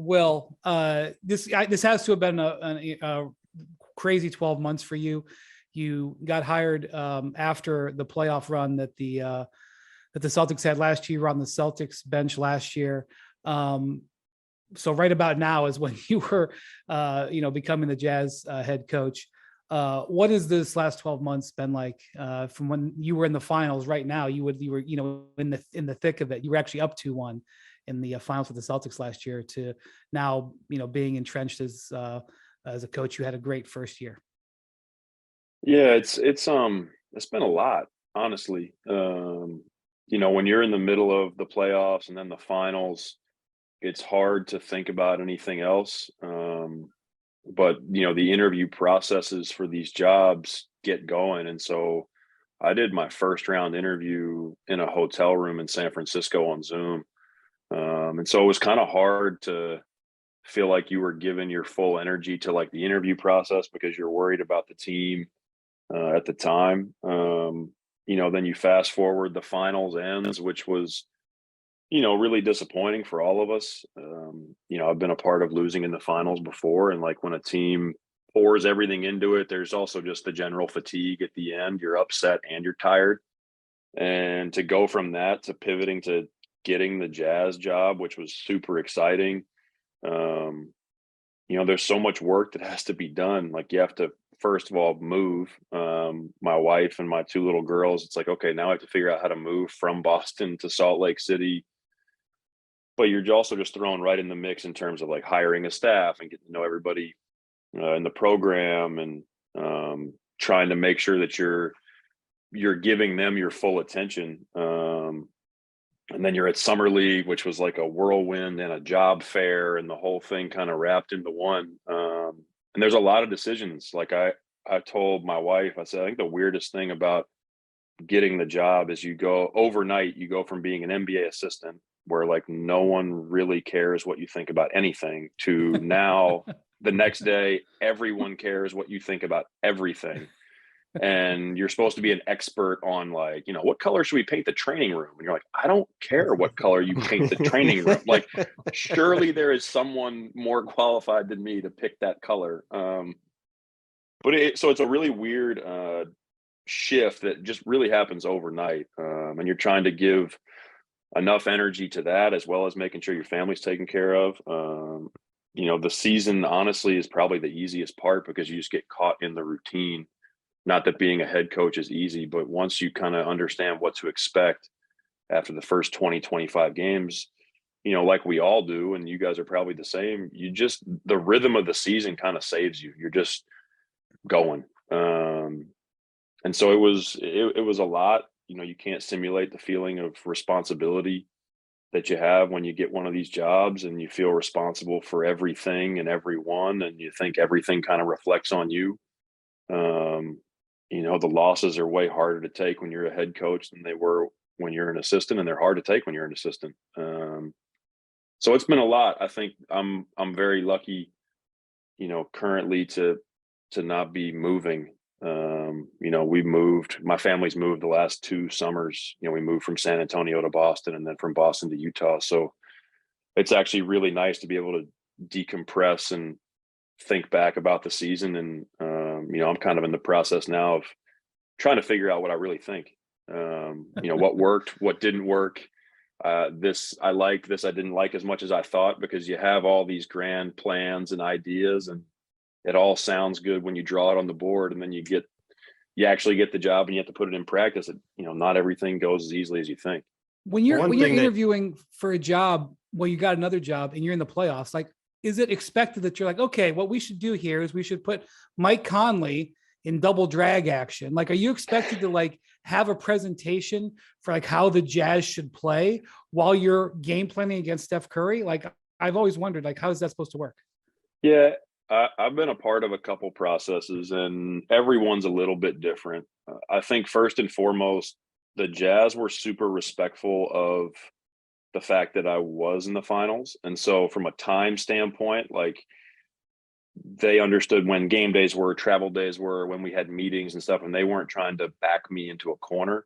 Will, this has to have been a crazy 12 months for you. You got hired after the playoff run that the Celtics had last year. You were on the Celtics bench last year. So right about now is when you were, becoming the Jazz head coach. What has this last 12 months been like from when you were in the finals? Right now, you were in the thick of it. You were actually up 2-1 in the finals with the Celtics last year. To now, being entrenched as a coach. You had a great first year. Yeah, it's been a lot, honestly. When you're in the middle of the playoffs and then the finals, it's hard to think about anything else. But the interview processes for these jobs get going. And so I did my first round interview in a hotel room in San Francisco on Zoom. And so it was kind of hard to feel like you were giving your full energy to like the interview process because you're worried about the team at the time. Then you fast forward, the finals ends, which was, really disappointing for all of us. I've been a part of losing in the finals before. And like when a team pours everything into it, there's also just the general fatigue at the end. You're upset and you're tired. And to go from that to pivoting to getting the Jazz job, which was super exciting. There's so much work that has to be done. Like you have to, first of all, move. My wife and my two little girls, it's like, okay, now I have to figure out how to move from Boston to Salt Lake City. But you're also just thrown right in the mix in terms of like hiring a staff and getting to know everybody in the program and trying to make sure that you're giving them your full attention. And then you're at Summer League, which was like a whirlwind and a job fair and the whole thing kind of wrapped into one. And there's a lot of decisions. Like I told my wife, I said, I think the weirdest thing about getting the job is you go overnight, you go from being an NBA assistant where like no one really cares what you think about anything to now the next day, everyone cares what you think about everything. And you're supposed to be an expert on like, what color should we paint the training room? And you're like, I don't care what color you paint the training room. Like, surely there is someone more qualified than me to pick that color. So it's a really weird shift that just really happens overnight. And you're trying to give enough energy to that as well as making sure your family's taken care of. The season honestly is probably the easiest part because you just get caught in the routine. Not that being a head coach is easy, but once you kind of understand what to expect after the first 20, 25 games, like we all do, and you guys are probably the same, the rhythm of the season kind of saves you. You're just going. And so it was a lot. You can't simulate the feeling of responsibility that you have when you get one of these jobs and you feel responsible for everything and everyone, and you think everything kind of reflects on you. The losses are way harder to take when you're a head coach than they were when you're an assistant, and they're hard to take when you're an assistant. So it's been a lot. I think I'm very lucky, currently to not be moving. My family's moved the last 2 summers. We moved from San Antonio to Boston and then from Boston to Utah. So it's actually really nice to be able to decompress and think back about the season. And, I'm kind of in the process now of trying to figure out what I really think. What worked, what didn't work. This I liked, this I didn't like as much as I thought, because you have all these grand plans and ideas and it all sounds good when you draw it on the board, and then you actually get the job and you have to put it in practice. Not everything goes as easily as you think. When you're interviewing for a job, well, you got another job and you're in the playoffs, like, is it expected that you're like, okay, what we should do here is we should put Mike Conley in double drag action? Like, are you expected to like have a presentation for like how the Jazz should play while you're game planning against Steph Curry? Like, I've always wondered, like, how is that supposed to work? Yeah, I've been a part of a couple processes and everyone's a little bit different. I think first and foremost, the Jazz were super respectful of the fact that I was in the finals. And so from a time standpoint, like, they understood when game days were, travel days were, when we had meetings and stuff, and they weren't trying to back me into a corner.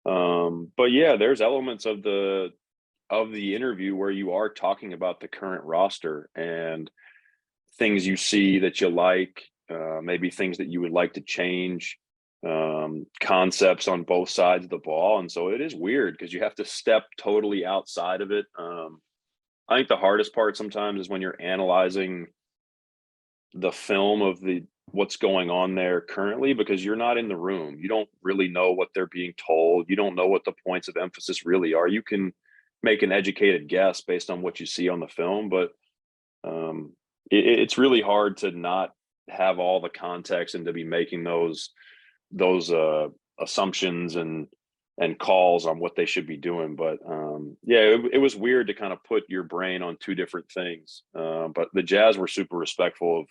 But yeah, there's elements of the of the interview where you are talking about the current roster and things you see that you like, maybe things that you would like to change, concepts on both sides of the ball. And so it is weird because you have to step totally outside of it. I think the hardest part sometimes is when you're analyzing the film of the what's going on there currently, because you're not in the room. You don't really know what they're being told. You don't know what the points of emphasis really are. You can make an educated guess based on what you see on the film, but it's really hard to not have all the context and to be making those assumptions and calls on what they should be doing. But yeah, it was weird to kind of put your brain on two different things. But the Jazz were super respectful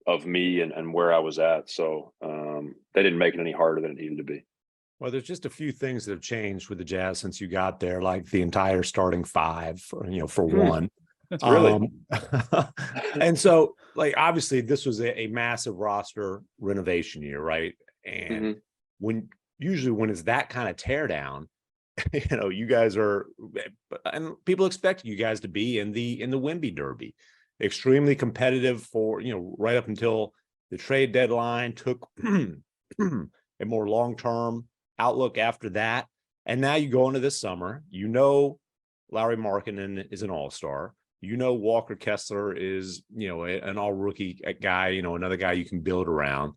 of me and where I was at. So they didn't make it any harder than it needed to be. Well, there's just a few things that have changed with the Jazz since you got there, like the entire starting five, for one. Really? And so, like, obviously, this was a massive roster renovation year, right? And when it's that kind of tear down, you guys are, and people expect you guys to be in the Wemby Derby, extremely competitive for right up until the trade deadline. Took a more long-term outlook after that, and now you go into this summer. Lauri Markkanen is an all-star. Walker Kessler is an all-rookie guy. Another guy you can build around.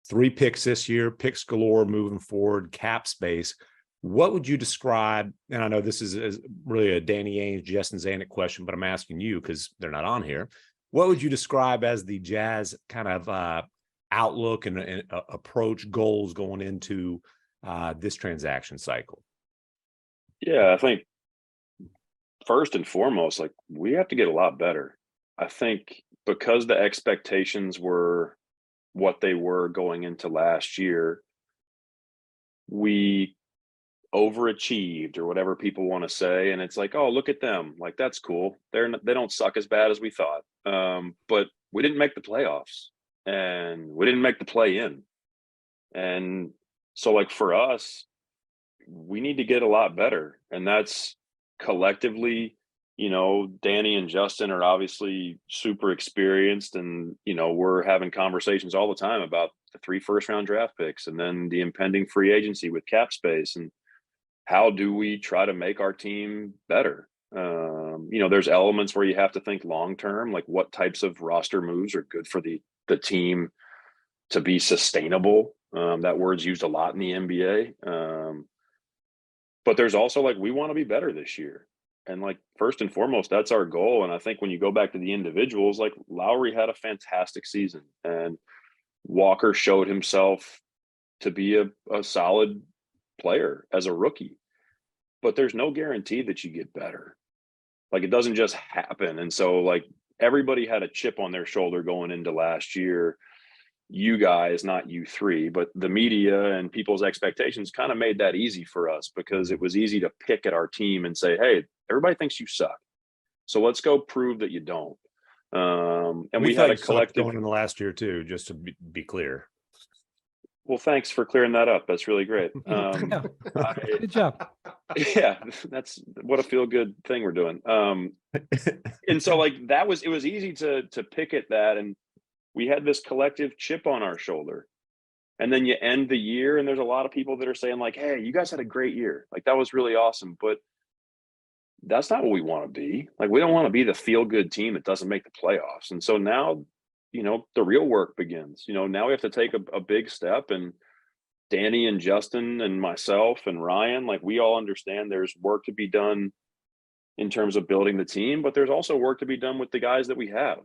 3 picks this year, picks galore moving forward, cap space. What would you describe? And I know this is really a Danny Ainge, Justin Zanuck question, but I'm asking you because they're not on here. What would you describe as the Jazz kind of outlook and approach, goals going into this transaction cycle? Yeah, I think first and foremost, like, we have to get a lot better. I think because the expectations were what they were going into last year, we overachieved, or whatever people want to say, and it's like, oh, look at them, like, that's cool, they don't suck as bad as we thought. But we didn't make the playoffs, and we didn't make the play in. And so, like, for us, we need to get a lot better, and that's collectively. Danny and Justin are obviously super experienced, and we're having conversations all the time about the 3 first-round draft picks and then the impending free agency with cap space, and how do we try to make our team better. There's elements where you have to think long term, like what types of roster moves are good for the team to be sustainable. That word's used a lot in the NBA. But there's also, like, we want to be better this year. And, like, first and foremost, that's our goal. And I think when you go back to the individuals, like, Lowry had a fantastic season, and Walker showed himself to be a solid player as a rookie. But there's no guarantee that you get better. Like, it doesn't just happen. And so, like, everybody had a chip on their shoulder going into last year. You guys, not you three, but the media and people's expectations kind of made that easy for us, because it was easy to pick at our team and say, hey, everybody thinks you suck, so let's go prove that you don't. And we had a collective going in the last year too, just to be clear. Well, thanks for clearing that up. That's really great. Yeah. Good job. Yeah, that's what a feel good thing we're doing. And so, like, it was easy to pick at that, and we had this collective chip on our shoulder. And then you end the year, and there's a lot of people that are saying, like, hey, you guys had a great year, like, that was really awesome, but that's not what we want to be. Like, we don't want to be the feel good team that doesn't make the playoffs. And so now, the real work begins. Now we have to take a big step, and Danny and Justin and myself and Ryan, like, we all understand there's work to be done in terms of building the team, but there's also work to be done with the guys that we have.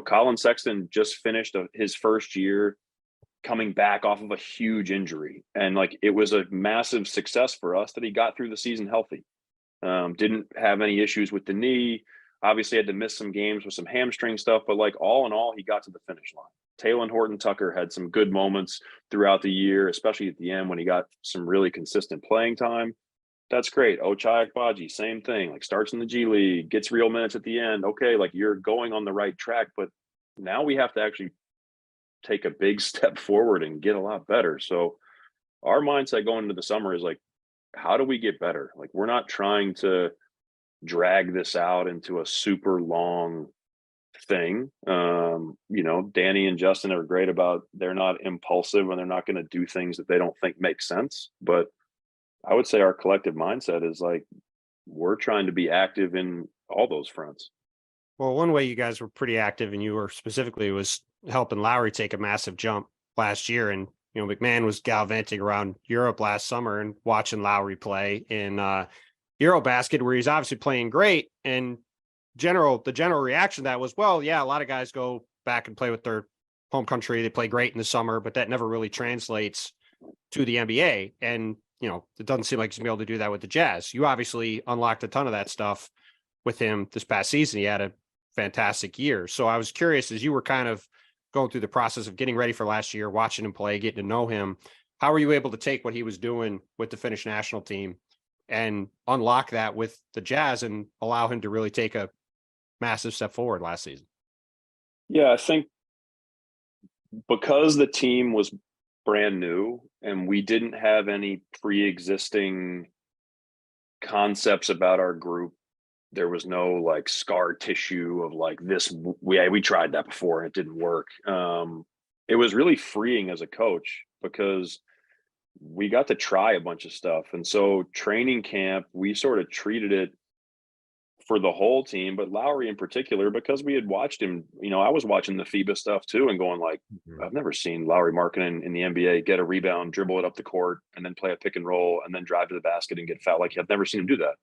Colin Sexton just finished his first year coming back off of a huge injury. And, like, it was a massive success for us that he got through the season healthy. Didn't have any issues with the knee. Obviously had to miss some games with some hamstring stuff, but, like, all in all, he got to the finish line. Taylor Horton-Tucker had some good moments throughout the year, especially at the end when he got some really consistent playing time. That's great. Ochai Agbaji, same thing. Like, starts in the G League, gets real minutes at the end. Okay, like, you're going on the right track, but now we have to actually take a big step forward and get a lot better. So our mindset going into the summer is, like, how do we get better? Like, we're not trying to drag this out into a super long thing. Danny and Justin are great about, they're not impulsive and they're not going to do things that they don't think make sense. But I would say our collective mindset is like, we're trying to be active in all those fronts. Well, one way you guys were pretty active, and you were specifically, was helping Lowry take a massive jump last year. And, McMahon was gallivanting around Europe last summer and watching Lowry play in Eurobasket, where he's obviously playing great. And the general reaction to that was, well, yeah, a lot of guys go back and play with their home country. They play great in the summer, but that never really translates to the NBA. And, it doesn't seem like he's gonna be able to do that with the Jazz. You obviously unlocked a ton of that stuff with him this past season. He had a fantastic year. So I was curious, as you were kind of going through the process of getting ready for last year, watching him play, getting to know him, how were you able to take what he was doing with the Finnish national team and unlock that with the Jazz and allow him to really take a massive step forward last season? Yeah, I think because the team was brand new and we didn't have any pre-existing concepts about our group, there was no like scar tissue of like this. We tried that before and it didn't work. It was really freeing as a coach because we got to try a bunch of stuff. And so training camp, we sort of treated it for the whole team, but Lowry in particular, because we had watched him, I was watching the FIBA stuff too and going like, I've never seen Lowry Markkinen in the NBA get a rebound, dribble it up the court, and then play a pick and roll and then drive to the basket and get fouled. Like, I've never seen him do that.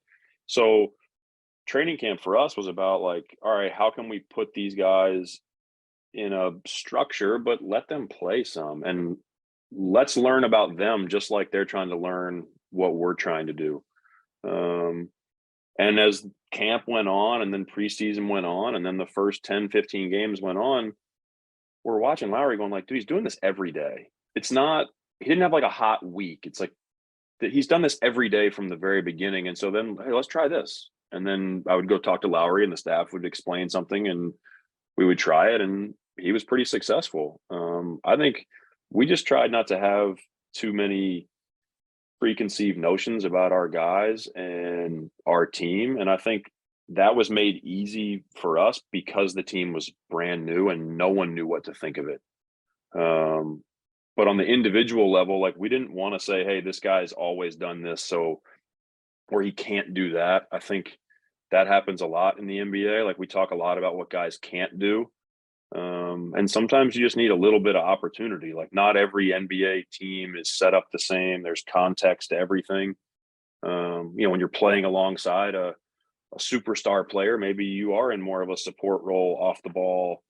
So training camp for us was about like, all right, how can we put these guys in a structure, but let them play some, and let's learn about them just like they're trying to learn what we're trying to do. And as camp went on and then preseason went on and then the first 10, 15 games went on, we're watching Lowry going like, dude, he's doing this every day. It's not, he didn't have like a hot week. It's like he's done this every day from the very beginning. And so then, hey, let's try this. And then I would go talk to Lowry and the staff would explain something and we would try it. And he was pretty successful. I think we just tried not to have too many preconceived notions about our guys and our team. And I think that was made easy for us because the team was brand new and no one knew what to think of it. But on the individual level, like, we didn't want to say, hey, this guy's always done this, so, or he can't do that. I think that happens a lot in the NBA. Like, we talk a lot about what guys can't do. And sometimes you just need a little bit of opportunity. Like, not every NBA team is set up the same. There's context to everything. When you're playing alongside a superstar player, maybe you are in more of a support role off the ball,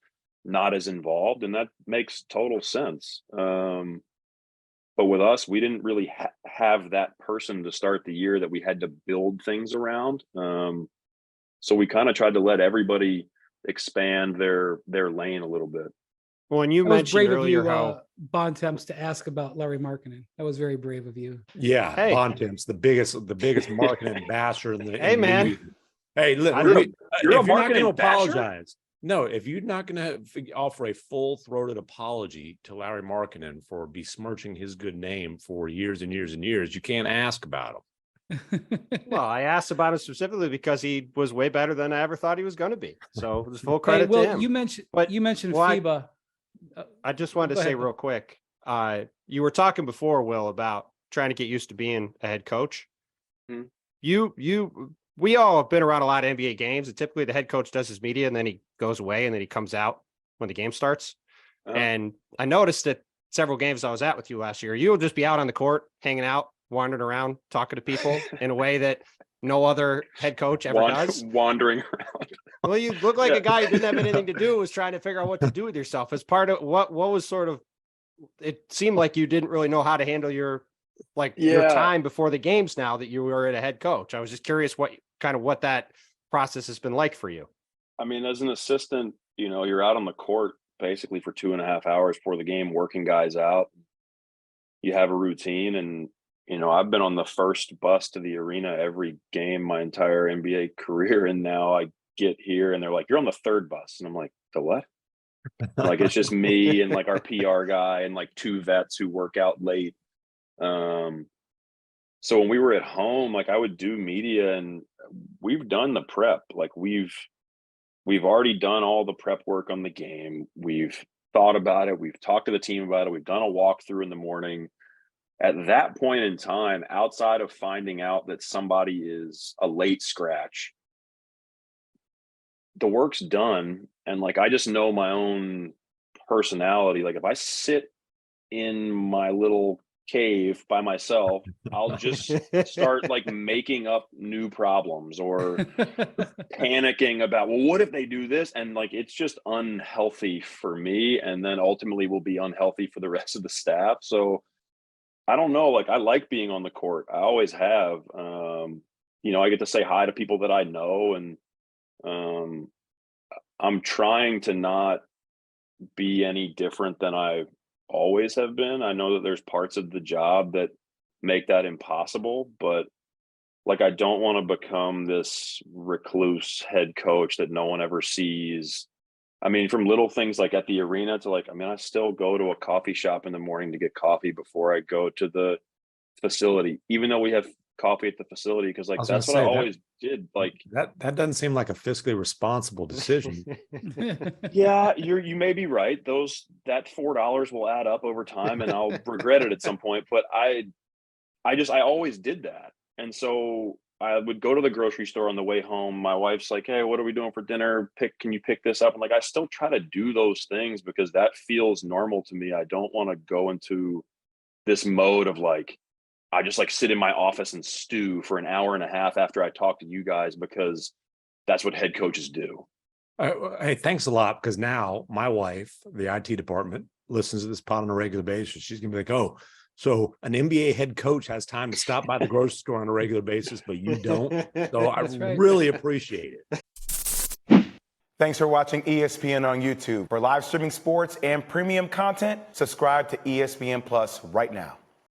not as involved, and that makes total sense. But with us, we didn't really have that person to start the year that we had to build things around. So we kind of tried to let everybody expand their lane a little bit. Well, and you mentioned earlier how Bontemps to ask about Larry Markkinen. That was very brave of you. Yeah, hey. Bontemps, the biggest marketing ambassador in the hey man. Hey, look, You're if a you're not marketing going to basher? apologize, no, if you're not going to offer a full-throated apology to Larry Markkinen for besmirching his good name for years and years and years, you can't ask about him. Well, I asked about him specifically because he was way better than I ever thought he was going to be. So it was full credit to him. You mentioned well, FIBA. I just wanted to say real quick, you were talking before, Will, about trying to get used to being a head coach. We all have been around a lot of NBA games, and typically the head coach does his media and then he goes away and then he comes out when the game starts. And I noticed that several games I was at with you last year, you'll just be out on the court, hanging out, wandering around, talking to people in a way that no other head coach ever does. Wandering around. Well, you look like a guy who didn't have anything to do, was trying to figure out what to do with yourself. As part of what was sort of, it seemed like you didn't really know how to handle your time before the games now that you were a head coach. I was just curious what that process has been like for you. I mean, as an assistant, you're out on the court basically for 2.5 hours before the game, working guys out. You have a routine, and I've been on the first bus to the arena every game my entire NBA career, and now I get here and they're like, you're on the third bus, and I'm like, the what? Like, it's just me and like our PR guy and like 2 vets who work out late. So when we were at home, like I would do media, and we've done the prep. Like we've already done all the prep work on the game. We've thought about it. We've talked to the team about it. We've done a walkthrough in the morning. At that point in time, outside of finding out that somebody is a late scratch, the work's done. And like, I just know my own personality. Like if I sit in my little cave by myself, I'll just start like making up new problems or panicking about, well, what if they do this? And like, it's just unhealthy for me. And then ultimately will be unhealthy for the rest of the staff. So I don't know. Like, I like being on the court. I always have. I get to say hi to people that I know, and I'm trying to not be any different than I always have been. I know that there's parts of the job that make that impossible, but like, I don't want to become this recluse head coach that no one ever sees. I mean, from little things like at the arena to like, I mean, I still go to a coffee shop in the morning to get coffee before I go to the facility, even though we have coffee at the facility, because I like was gonna that's what I say that always did. Like, that doesn't seem like a fiscally responsible decision. yeah, you may be right. That $4 will add up over time, and I'll regret it at some point. But I always did that, and so I would go to the grocery store on the way home. My wife's like, "Hey, what are we doing for dinner? Can you pick this up?" And like, I still try to do those things because that feels normal to me. I don't want to go into this mode of like, I just like sit in my office and stew for an hour and a half after I talk to you guys, because that's what head coaches do. Hey, thanks a lot. Because now my wife, the IT department, listens to this pod on a regular basis. She's gonna be like, "Oh, so an NBA head coach has time to stop by the grocery store on a regular basis, but you don't." So I right. really appreciate it. Thanks for watching ESPN on YouTube. For live streaming sports and premium content, subscribe to ESPN Plus right now.